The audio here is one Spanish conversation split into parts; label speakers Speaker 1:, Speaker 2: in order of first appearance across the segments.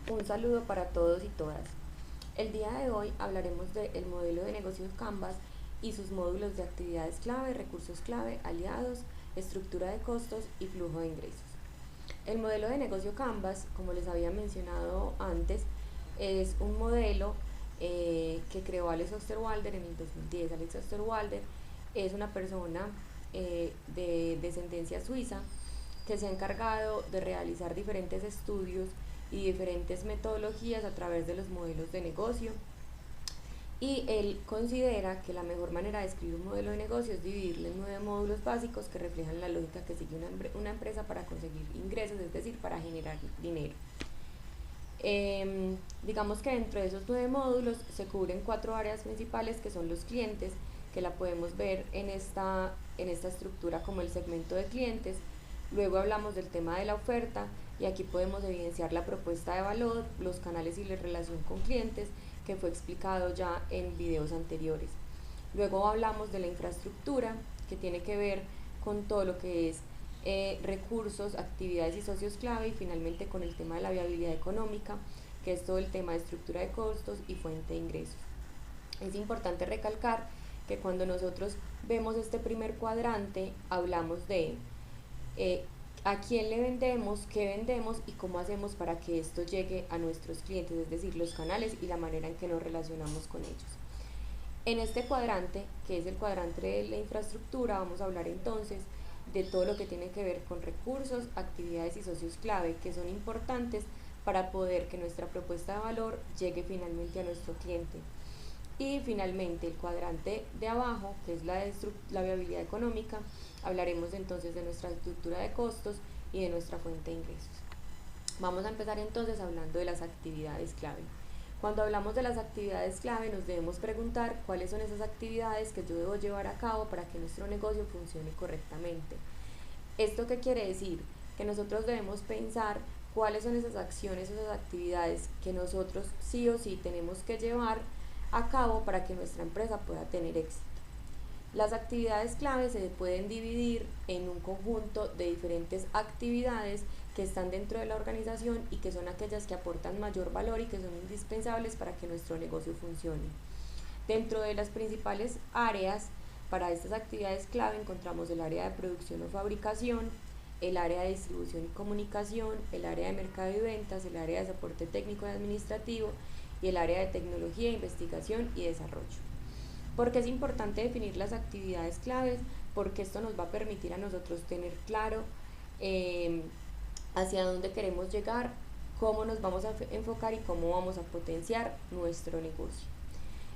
Speaker 1: Un saludo para todos y todas. El día de hoy hablaremos del modelo de negocio Canvas y sus módulos de actividades clave, recursos clave, aliados, estructura de costos y flujo de ingresos. El modelo de negocio Canvas, como les había mencionado antes, es un modelo que creó Alex Osterwalder en el 2010. Alex Osterwalder es una persona de descendencia suiza que se ha encargado de realizar diferentes estudios y diferentes metodologías a través de los modelos de negocio, y él considera que la mejor manera de escribir un modelo de negocio es dividirlo en 9 módulos básicos que reflejan la lógica que sigue una empresa para conseguir ingresos, es decir, para generar dinero. Digamos que dentro de esos 9 módulos se cubren 4 áreas principales, que son los clientes, que la podemos ver en esta estructura como el segmento de clientes. Luego hablamos del tema de la oferta, y aquí podemos evidenciar la propuesta de valor, los canales y la relación con clientes, que fue explicado ya en videos anteriores. Luego hablamos de la infraestructura, que tiene que ver con todo lo que es recursos, actividades y socios clave, y finalmente con el tema de la viabilidad económica, que es todo el tema de estructura de costos y fuente de ingresos. Es importante recalcar que cuando nosotros vemos este primer cuadrante, hablamos de a quién le vendemos, qué vendemos y cómo hacemos para que esto llegue a nuestros clientes, es decir, los canales y la manera en que nos relacionamos con ellos. En este cuadrante, que es el cuadrante de la infraestructura, vamos a hablar entonces de todo lo que tiene que ver con recursos, actividades y socios clave, que son importantes para poder que nuestra propuesta de valor llegue finalmente a nuestro cliente. Y finalmente el cuadrante de abajo, que es la viabilidad económica, hablaremos entonces de nuestra estructura de costos y de nuestra fuente de ingresos. Vamos a empezar entonces hablando de las actividades clave. Cuando hablamos de las actividades clave, nos debemos preguntar cuáles son esas actividades que yo debo llevar a cabo para que nuestro negocio funcione correctamente. ¿Esto qué quiere decir? Que nosotros debemos pensar cuáles son esas acciones, esas actividades que nosotros sí o sí tenemos que llevar a cabo para que nuestra empresa pueda tener éxito. Las actividades clave se pueden dividir en un conjunto de diferentes actividades que están dentro de la organización y que son aquellas que aportan mayor valor y que son indispensables para que nuestro negocio funcione. Dentro de las principales áreas para estas actividades clave encontramos el área de producción o fabricación, el área de distribución y comunicación, el área de mercado y ventas, el área de soporte técnico y administrativo y el área de tecnología, investigación y desarrollo. ¿Por qué es importante definir las actividades claves? Porque esto nos va a permitir a nosotros tener claro hacia dónde queremos llegar, cómo nos vamos a enfocar y cómo vamos a potenciar nuestro negocio.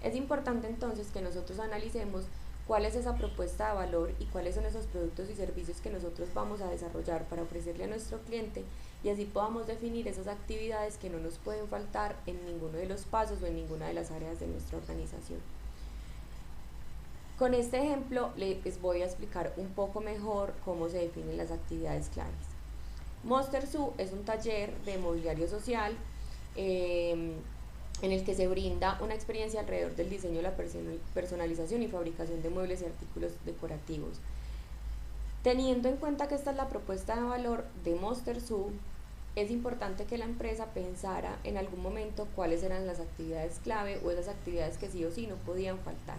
Speaker 1: Es importante entonces que nosotros analicemos cuál es esa propuesta de valor y cuáles son esos productos y servicios que nosotros vamos a desarrollar para ofrecerle a nuestro cliente, y así podamos definir esas actividades que no nos pueden faltar en ninguno de los pasos o en ninguna de las áreas de nuestra organización. Con este ejemplo les voy a explicar un poco mejor cómo se definen las actividades claves. Monster Zoo es un taller de mobiliario social en el que se brinda una experiencia alrededor del diseño, la personalización y fabricación de muebles y artículos decorativos. Teniendo en cuenta que esta es la propuesta de valor de Monster Zoo, es importante que la empresa pensara en algún momento cuáles eran las actividades clave o esas actividades que sí o sí no podían faltar.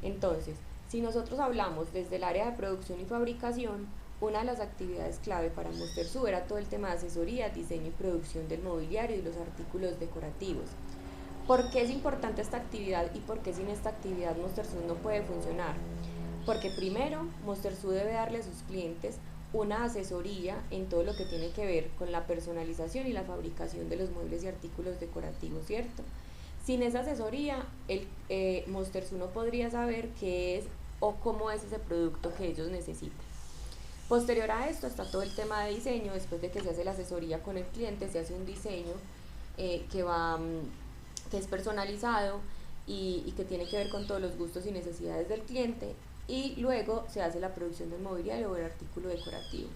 Speaker 1: Entonces, si nosotros hablamos desde el área de producción y fabricación, una de las actividades clave para Monster Zoo era todo el tema de asesoría, diseño y producción del mobiliario y los artículos decorativos. ¿Por qué es importante esta actividad y por qué sin esta actividad Monster Zoo no puede funcionar? Porque primero, Monster Zoo debe darle a sus clientes una asesoría en todo lo que tiene que ver con la personalización y la fabricación de los muebles y artículos decorativos, ¿cierto? Sin esa asesoría, Monster Zoo no podría saber qué es o cómo es ese producto que ellos necesitan. Posterior a esto está todo el tema de diseño. Después de que se hace la asesoría con el cliente, se hace un diseño que es personalizado y que tiene que ver con todos los gustos y necesidades del cliente, y luego se hace la producción del mobiliario o el artículo decorativo.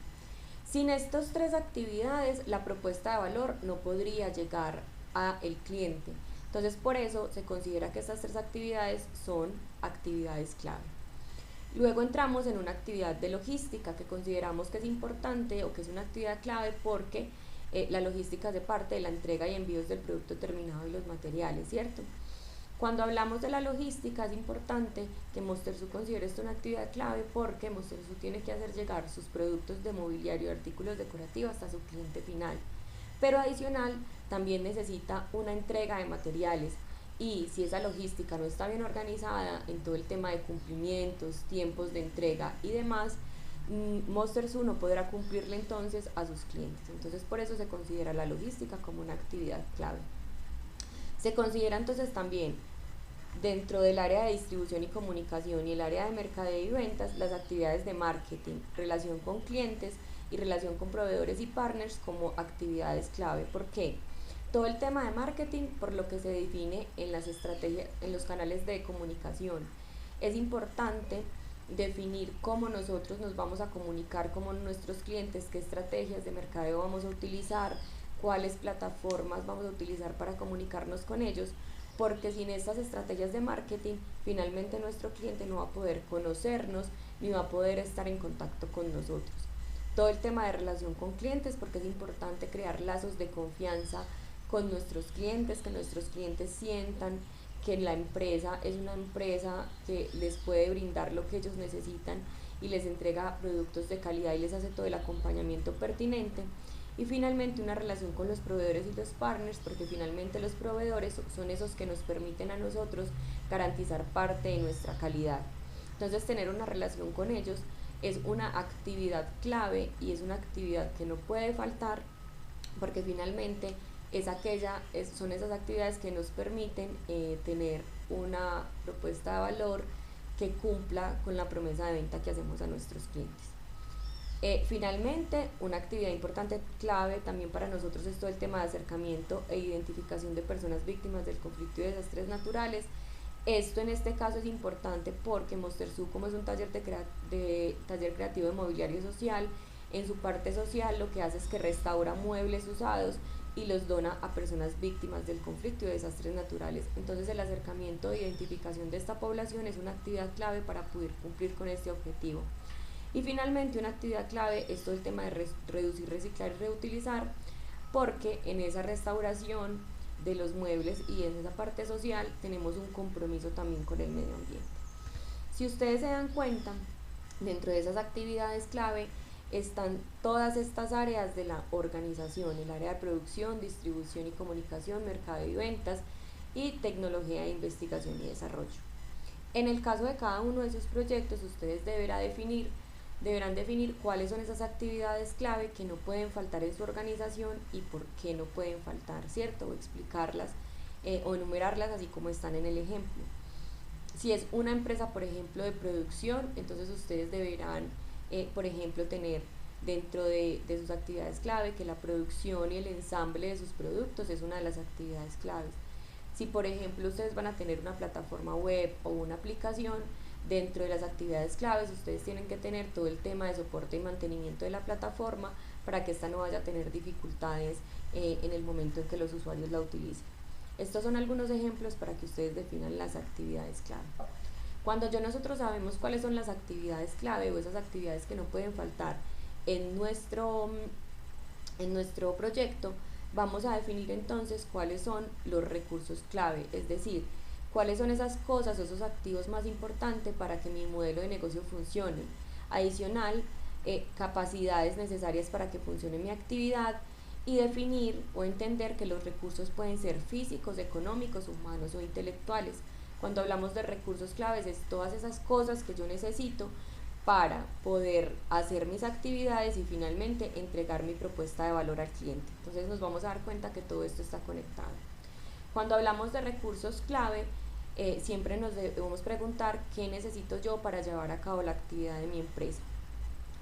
Speaker 1: Sin estas tres actividades, la propuesta de valor no podría llegar al cliente. Entonces, por eso se considera que estas tres actividades son actividades clave. Luego entramos en una actividad de logística que consideramos que es importante o que es una actividad clave porque la logística hace parte de la entrega y envíos del producto terminado y los materiales, ¿cierto? Cuando hablamos de la logística es importante que Monster.su considere esto una actividad clave porque Monster.su tiene que hacer llegar sus productos de mobiliario y artículos decorativos hasta su cliente final. Pero adicional también necesita una entrega de materiales y si esa logística no está bien organizada en todo el tema de cumplimientos, tiempos de entrega y demás, Monster.su no podrá cumplirle entonces a sus clientes. Entonces por eso se considera la logística como una actividad clave. Se considera entonces también dentro del área de distribución y comunicación y el área de mercadeo y ventas las actividades de marketing, relación con clientes y relación con proveedores y partners como actividades clave. ¿Por qué? Todo el tema de marketing, por lo que se define en las estrategias, en los canales de comunicación. Es importante definir cómo nosotros nos vamos a comunicar con nuestros clientes, qué estrategias de mercadeo vamos a utilizar, cuáles plataformas vamos a utilizar para comunicarnos con ellos, porque sin estas estrategias de marketing, finalmente nuestro cliente no va a poder conocernos ni va a poder estar en contacto con nosotros. Todo el tema de relación con clientes, porque es importante crear lazos de confianza con nuestros clientes, que nuestros clientes sientan que la empresa es una empresa que les puede brindar lo que ellos necesitan y les entrega productos de calidad y les hace todo el acompañamiento pertinente. Y finalmente una relación con los proveedores y los partners, porque finalmente los proveedores son esos que nos permiten a nosotros garantizar parte de nuestra calidad. Entonces tener una relación con ellos es una actividad clave y es una actividad que no puede faltar porque finalmente son esas actividades que nos permiten tener una propuesta de valor que cumpla con la promesa de venta que hacemos a nuestros clientes. Finalmente, una actividad importante, clave también para nosotros es todo el tema de acercamiento e identificación de personas víctimas del conflicto y desastres naturales. Esto en este caso es importante porque Monster.su, como es un taller creativo de mobiliario social, en su parte social lo que hace es que restaura muebles usados y los dona a personas víctimas del conflicto y desastres naturales. Entonces el acercamiento e identificación de esta población es una actividad clave para poder cumplir con este objetivo. Y finalmente una actividad clave es todo el tema de reducir, reciclar y reutilizar, porque en esa restauración de los muebles y en esa parte social tenemos un compromiso también con el medio ambiente. Si ustedes se dan cuenta, dentro de esas actividades clave están todas estas áreas de la organización, el área de producción, distribución y comunicación, mercado y ventas y tecnología, investigación y desarrollo. En el caso de cada uno de esos proyectos, ustedes deberán definir cuáles son esas actividades clave que no pueden faltar en su organización y por qué no pueden faltar, ¿cierto? O explicarlas o enumerarlas así como están en el ejemplo. Si es una empresa, por ejemplo, de producción, entonces ustedes deberán, por ejemplo, tener dentro de sus actividades clave que la producción y el ensamble de sus productos es una de las actividades claves. Si, por ejemplo, ustedes van a tener una plataforma web o una aplicación, dentro de las actividades claves ustedes tienen que tener todo el tema de soporte y mantenimiento de la plataforma para que esta no vaya a tener dificultades en el momento en que los usuarios la utilicen. Estos son algunos ejemplos para que ustedes definan las actividades clave. Cuando nosotros sabemos cuáles son las actividades clave o esas actividades que no pueden faltar en nuestro proyecto, vamos a definir entonces cuáles son los recursos clave, es decir, cuáles son esas cosas o esos activos más importantes para que mi modelo de negocio funcione. Adicional, capacidades necesarias para que funcione mi actividad y definir o entender que los recursos pueden ser físicos, económicos, humanos o intelectuales. Cuando hablamos de recursos claves es todas esas cosas que yo necesito para poder hacer mis actividades y finalmente entregar mi propuesta de valor al cliente. Entonces nos vamos a dar cuenta que todo esto está conectado. Cuando hablamos de recursos clave, siempre nos debemos preguntar qué necesito yo para llevar a cabo la actividad de mi empresa.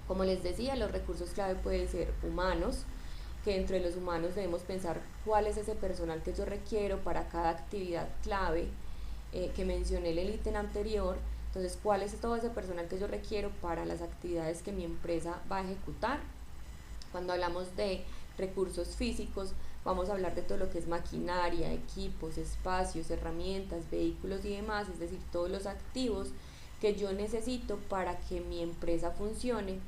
Speaker 1: Como les decía, los recursos clave pueden ser humanos, que dentro de los humanos debemos pensar cuál es ese personal que yo requiero para cada actividad clave que mencioné en el ítem anterior. Entonces, ¿cuál es todo ese personal que yo requiero para las actividades que mi empresa va a ejecutar? Cuando hablamos de recursos físicos, vamos a hablar de todo lo que es maquinaria, equipos, espacios, herramientas, vehículos y demás, es decir, todos los activos que yo necesito para que mi empresa funcione.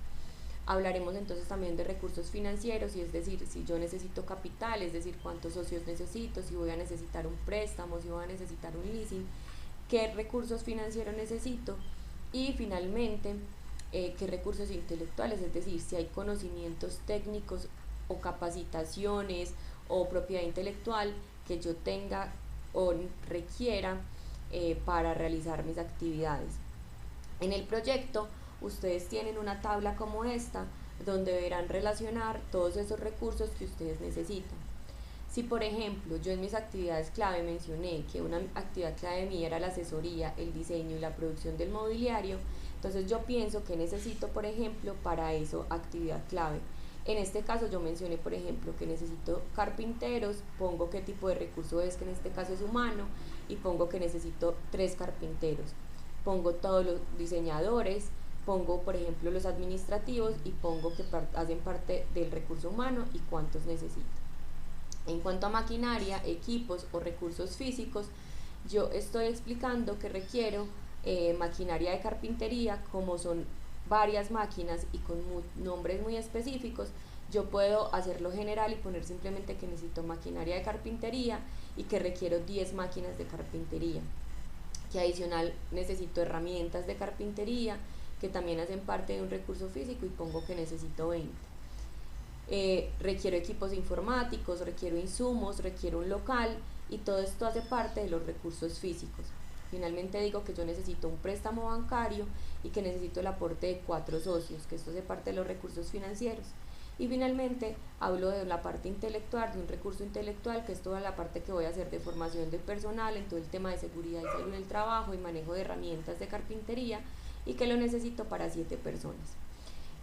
Speaker 1: Hablaremos entonces también de recursos financieros, y es decir, si yo necesito capital, es decir, cuántos socios necesito, si voy a necesitar un préstamo, si voy a necesitar un leasing, qué recursos financieros necesito, y finalmente qué recursos intelectuales, es decir, si hay conocimientos técnicos o capacitaciones o propiedad intelectual que yo tenga o requiera para realizar mis actividades. En el proyecto ustedes tienen una tabla como esta donde deberán relacionar todos esos recursos que ustedes necesitan. Si por ejemplo yo en mis actividades clave mencioné que una actividad clave mía era la asesoría, el diseño y la producción del mobiliario, entonces yo pienso que necesito, por ejemplo, para eso actividad clave. En este caso yo mencioné, por ejemplo, que necesito carpinteros, pongo qué tipo de recurso es, que en este caso es humano, y pongo que necesito 3 carpinteros. Pongo todos los diseñadores, pongo por ejemplo los administrativos y pongo que hacen parte del recurso humano y cuántos necesito. En cuanto a maquinaria, equipos o recursos físicos, yo estoy explicando que requiero maquinaria de carpintería, como son varias máquinas y con nombres muy específicos. Yo puedo hacerlo general y poner simplemente que necesito maquinaria de carpintería y que requiero 10 máquinas de carpintería, que adicional necesito herramientas de carpintería que también hacen parte de un recurso físico y pongo que necesito 20. Requiero equipos informáticos, requiero insumos, requiero un local, y todo esto hace parte de los recursos físicos. Finalmente digo que yo necesito un préstamo bancario y que necesito el aporte de 4 socios, que esto hace parte de los recursos financieros. Y finalmente hablo de la parte intelectual, de un recurso intelectual, que es toda la parte que voy a hacer de formación de personal en todo el tema de seguridad y salud en el trabajo y manejo de herramientas de carpintería, y que lo necesito para 7 personas.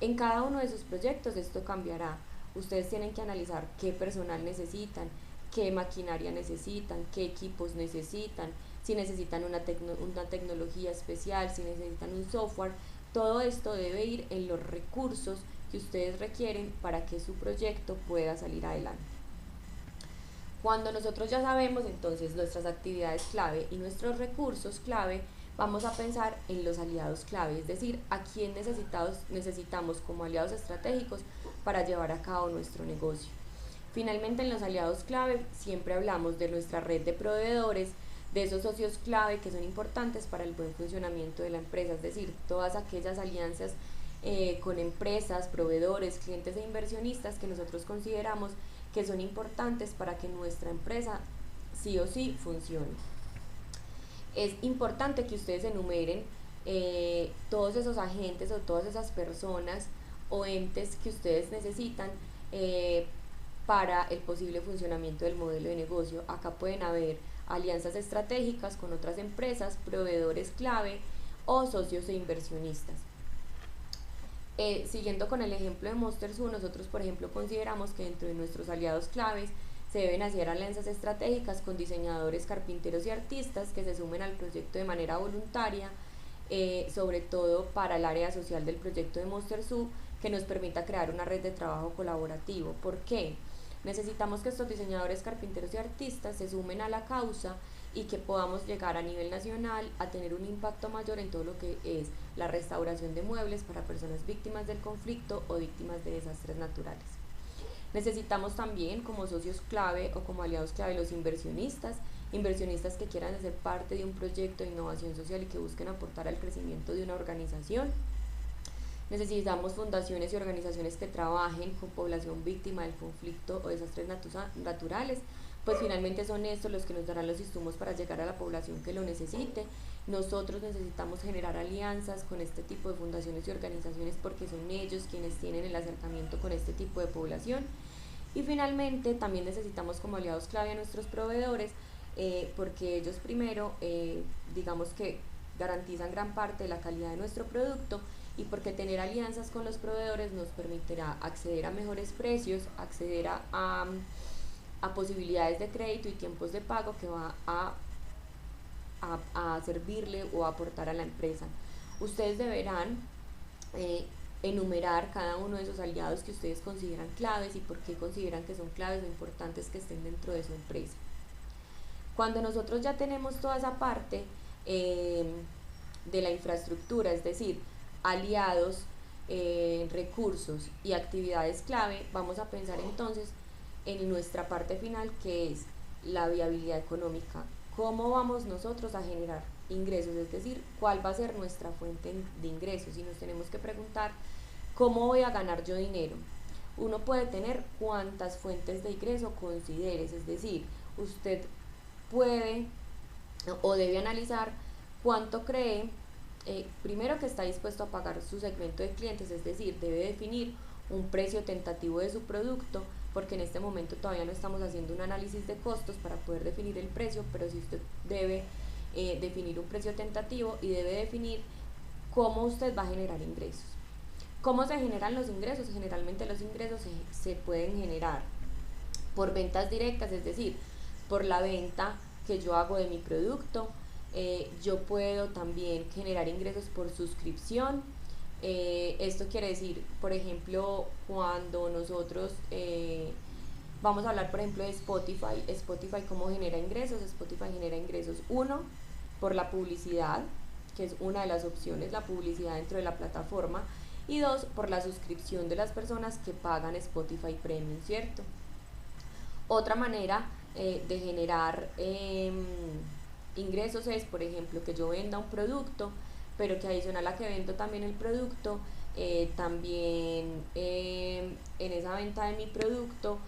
Speaker 1: En cada uno de sus proyectos esto cambiará. Ustedes tienen que analizar qué personal necesitan, qué maquinaria necesitan, qué equipos necesitan, si necesitan una tecnología especial, si necesitan un software. Todo esto debe ir en los recursos que ustedes requieren para que su proyecto pueda salir adelante. Cuando nosotros ya sabemos entonces nuestras actividades clave y nuestros recursos clave, vamos a pensar en los aliados clave, es decir, a quién necesitamos como aliados estratégicos para llevar a cabo nuestro negocio. Finalmente, en los aliados clave siempre hablamos de nuestra red de proveedores, de esos socios clave que son importantes para el buen funcionamiento de la empresa, es decir, todas aquellas alianzas con empresas, proveedores, clientes e inversionistas que nosotros consideramos que son importantes para que nuestra empresa sí o sí funcione. Es importante que ustedes enumeren todos esos agentes o todas esas personas o entes que ustedes necesitan para el posible funcionamiento del modelo de negocio. Acá pueden haber alianzas estratégicas con otras empresas, proveedores clave o socios e inversionistas. Siguiendo con el ejemplo de Monster Zoo, nosotros por ejemplo consideramos que dentro de nuestros aliados claves se deben hacer alianzas estratégicas con diseñadores, carpinteros y artistas que se sumen al proyecto de manera voluntaria, sobre todo para el área social del proyecto de Monster Zoo, que nos permita crear una red de trabajo colaborativo. ¿Por qué? Necesitamos que estos diseñadores, carpinteros y artistas se sumen a la causa y que podamos llegar a nivel nacional a tener un impacto mayor en todo lo que es la restauración de muebles para personas víctimas del conflicto o víctimas de desastres naturales. Necesitamos también como socios clave o como aliados clave los inversionistas que quieran hacer parte de un proyecto de innovación social y que busquen aportar al crecimiento de una organización. Necesitamos fundaciones y organizaciones que trabajen con población víctima del conflicto o desastres naturales, pues finalmente son estos los que nos darán los insumos para llegar a la población que lo necesite. Nosotros necesitamos generar alianzas con este tipo de fundaciones y organizaciones porque son ellos quienes tienen el acercamiento con este tipo de población. Y finalmente también necesitamos como aliados clave a nuestros proveedores, porque ellos primero digamos que garantizan gran parte de la calidad de nuestro producto, y porque tener alianzas con los proveedores nos permitirá acceder a mejores precios, acceder a posibilidades de crédito y tiempos de pago que va a servirle o aportar a la empresa. Ustedes deberán enumerar cada uno de esos aliados que ustedes consideran claves y por qué consideran que son claves o importantes que estén dentro de su empresa. Cuando nosotros ya tenemos toda esa parte de la infraestructura, es decir, aliados recursos y actividades clave, vamos a pensar entonces en nuestra parte final, que es la viabilidad económica. ¿Cómo vamos nosotros a generar ingresos? Es decir, ¿cuál va a ser nuestra fuente de ingresos? Y nos tenemos que preguntar, ¿cómo voy a ganar yo dinero? Uno puede tener cuantas fuentes de ingreso consideres, es decir, usted puede o debe analizar cuánto cree, primero, que está dispuesto a pagar su segmento de clientes, es decir, debe definir un precio tentativo de su producto, porque en este momento todavía no estamos haciendo un análisis de costos para poder definir el precio, pero sí usted debe definir un precio tentativo y debe definir cómo usted va a generar ingresos. ¿Cómo se generan los ingresos? Generalmente los ingresos se pueden generar por ventas directas, es decir, por la venta que yo hago de mi producto. Yo puedo también generar ingresos por suscripción. Esto quiere decir, por ejemplo, cuando nosotros vamos a hablar, por ejemplo, de Spotify. Spotify, ¿cómo genera ingresos? Spotify genera ingresos, uno, por la publicidad, que es una de las opciones, la publicidad dentro de la plataforma, y dos, por la suscripción de las personas que pagan Spotify Premium, ¿cierto? Otra manera de generar ingresos es, por ejemplo, que yo venda un producto, pero que adicional a que vendo también el producto, también en esa venta de mi producto,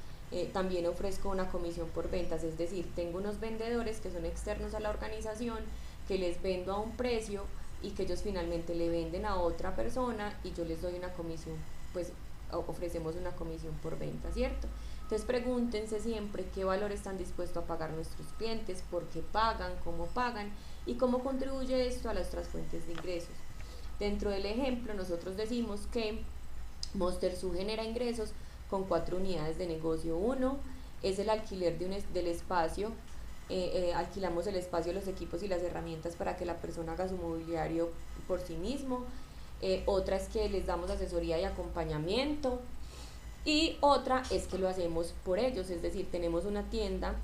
Speaker 1: también ofrezco una comisión por ventas, es decir, tengo unos vendedores que son externos a la organización, que les vendo a un precio y que ellos finalmente le venden a otra persona y yo les doy una comisión, pues ofrecemos una comisión por venta, ¿cierto? Entonces pregúntense siempre qué valor están dispuestos a pagar nuestros clientes, por qué pagan, cómo pagan y cómo contribuye esto a nuestras fuentes de ingresos. Dentro del ejemplo nosotros decimos que Monster Zoo genera ingresos con 4 unidades de negocio. Uno es el alquiler del espacio. Alquilamos el espacio, los equipos y las herramientas para que la persona haga su mobiliario por sí mismo. Otra es que les damos asesoría y acompañamiento. Y otra es que lo hacemos por ellos, es decir, tenemos una tienda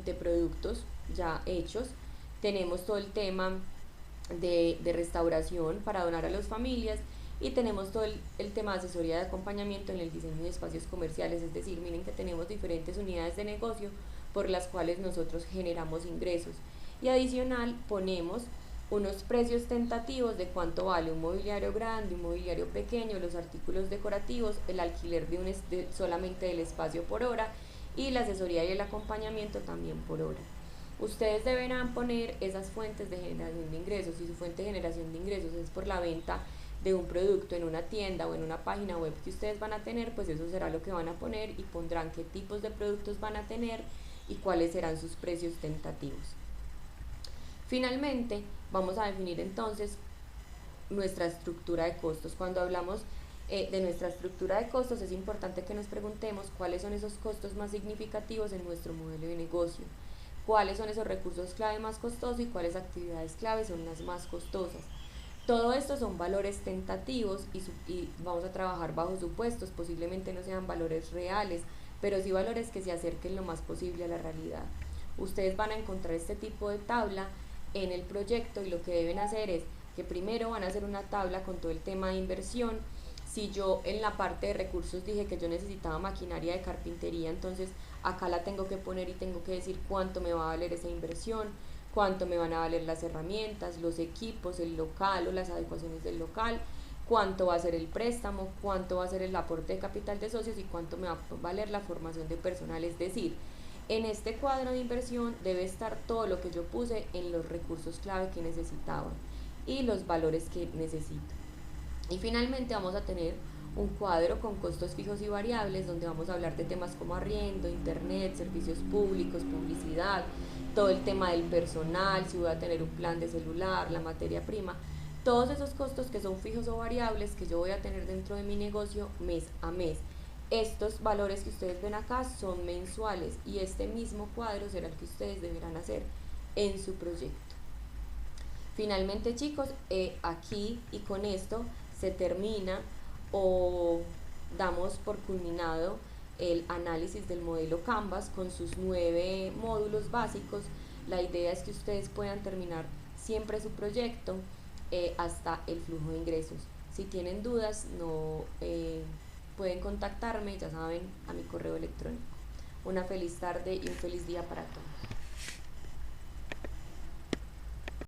Speaker 1: de productos ya hechos, tenemos todo el tema de restauración para donar a las familias y tenemos todo el tema de asesoría de acompañamiento en el diseño de espacios comerciales, es decir, miren que tenemos diferentes unidades de negocio por las cuales nosotros generamos ingresos y adicional ponemos unos precios tentativos de cuánto vale un mobiliario grande, un mobiliario pequeño, los artículos decorativos, el alquiler solamente del espacio por hora y la asesoría y el acompañamiento también por hora. Ustedes deberán poner esas fuentes de generación de ingresos. Si su fuente de generación de ingresos es por la venta de un producto en una tienda o en una página web que ustedes van a tener, pues eso será lo que van a poner y pondrán qué tipos de productos van a tener y cuáles serán sus precios tentativos. Finalmente, vamos a definir entonces nuestra estructura de costos. Cuando hablamos de nuestra estructura de costos, es importante que nos preguntemos cuáles son esos costos más significativos en nuestro modelo de negocio, cuáles son esos recursos clave más costosos y cuáles actividades clave son las más costosas. Todo esto son valores tentativos y vamos a trabajar bajo supuestos, posiblemente no sean valores reales, pero sí valores que se acerquen lo más posible a la realidad. Ustedes van a encontrar este tipo de tabla en el proyecto y lo que deben hacer es que primero van a hacer una tabla con todo el tema de inversión. Si yo en la parte de recursos dije que yo necesitaba maquinaria de carpintería, entonces acá la tengo que poner y tengo que decir cuánto me va a valer esa inversión, cuánto me van a valer las herramientas, los equipos, el local o las adecuaciones del local, cuánto va a ser el préstamo, cuánto va a ser el aporte de capital de socios y cuánto me va a valer la formación de personal. Es decir, en este cuadro de inversión debe estar todo lo que yo puse en los recursos clave que necesitaba y los valores que necesito. Y finalmente vamos a tener un cuadro con costos fijos y variables donde vamos a hablar de temas como arriendo, internet, servicios públicos, publicidad, todo el tema del personal, si voy a tener un plan de celular, la materia prima, todos esos costos que son fijos o variables que yo voy a tener dentro de mi negocio mes a mes. Estos valores que ustedes ven acá son mensuales y este mismo cuadro será el que ustedes deberán hacer en su proyecto. Finalmente, chicos, aquí y con esto se termina o damos por culminado el análisis del modelo Canvas con sus 9 módulos básicos. La idea es que ustedes puedan terminar siempre su proyecto hasta el flujo de ingresos. Si tienen dudas, no pueden contactarme, ya saben, a mi correo electrónico. Una feliz tarde y un feliz día para todos.